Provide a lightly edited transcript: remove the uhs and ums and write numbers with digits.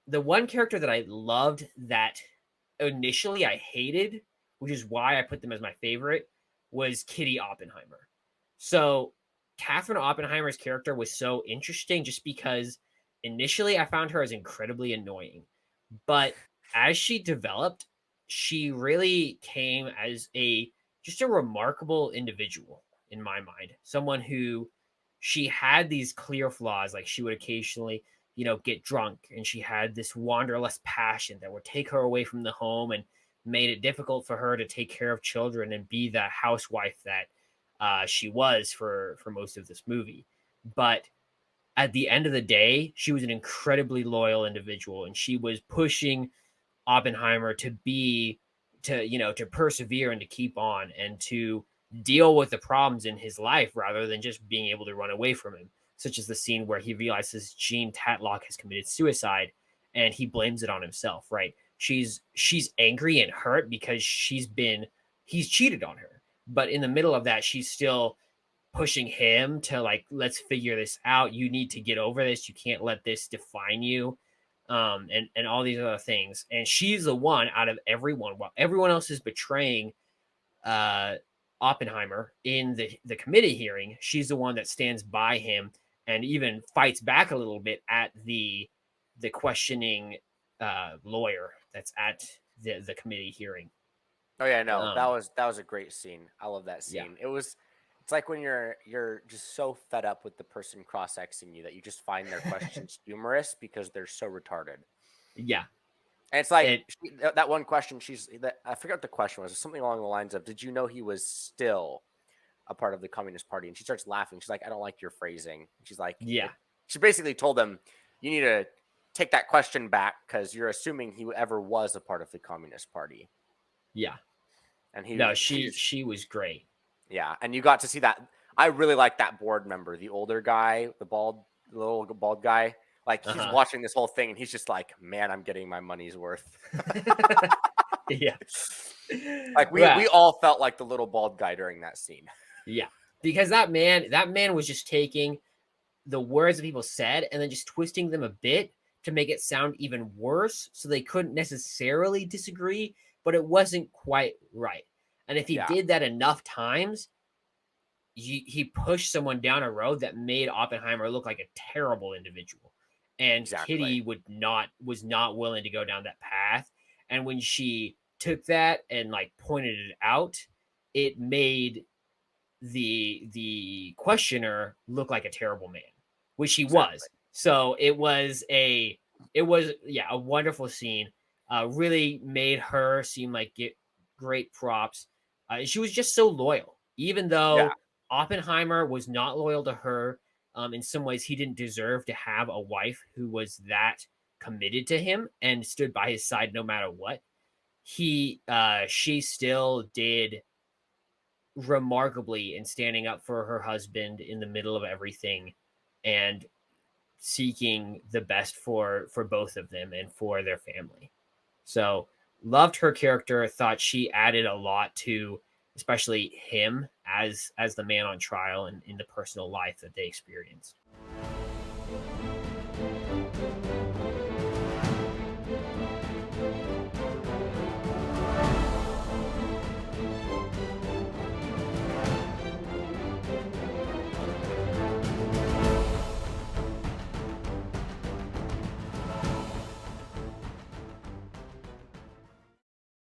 the one character that I loved that initially I hated, which is why I put them as my favorite, was Kitty Oppenheimer. So Katherine Oppenheimer's character was so interesting just because initially I found her as incredibly annoying. But as she developed, she really came as a just a remarkable individual in my mind. Someone who she had these clear flaws, like she would occasionally, get drunk, and she had this wanderlust passion that would take her away from the home and made it difficult for her to take care of children and be the housewife that she was for most of this movie. But at the end of the day, she was an incredibly loyal individual, and she was pushing Oppenheimer to persevere and to keep on and to deal with the problems in his life rather than just being able to run away from him, such as the scene where he realizes Jean Tatlock has committed suicide and he blames it on himself, right? She's angry and hurt because he's cheated on her. But in the middle of that, she's still pushing him to, like, let's figure this out. You need to get over this. You can't let this define you. And all these other things. And she's the one out of everyone, while everyone else is betraying Oppenheimer in the committee hearing, she's the one that stands by him and even fights back a little bit at the questioning lawyer that's at the committee hearing. Oh yeah, no, that was a great scene. I love that Yeah. scene. It's like when you're just so fed up with the person cross-exing you that you just find their questions humorous because they're so retarded. Yeah. And it's like It that one question. I forget what the question was. It's something along the lines of, "Did you know he was still a part of the Communist Party?" And she starts laughing. She's like, "I don't like your phrasing." She's like, yeah. she basically told them, "You need to take that question back because you're assuming he ever was a part of the Communist Party." Yeah. And No, he's she was great. yeah, and you got to see that. I really like that board member, the older guy, the little bald guy. Like he's Uh-huh. watching this whole thing, and he's just like, "Man, I'm getting my money's worth." Yeah. Like we Right. all felt like the little bald guy during that scene. Yeah. Because that man was just taking the words that people said and then just twisting them a bit to make it sound even worse so they couldn't necessarily disagree, but it wasn't quite right. And if he Yeah, did that enough times, he pushed someone down a road that made Oppenheimer look like a terrible individual. And exactly. Kitty was not willing to go down that path. And when she took that and, like, pointed it out, it made the questioner look like a terrible man, which he Exactly. was. So it was a wonderful scene. Really made her seem like get great props. She was just so loyal, even Yeah, though Oppenheimer was not loyal to her. In some ways, he didn't deserve to have a wife who was that committed to him and stood by his side no matter what. She still did remarkably in standing up for her husband in the middle of everything and seeking the best for both of them and for their family. So loved her character, thought she added a lot to especially him as the man on trial and in the personal life that they experienced.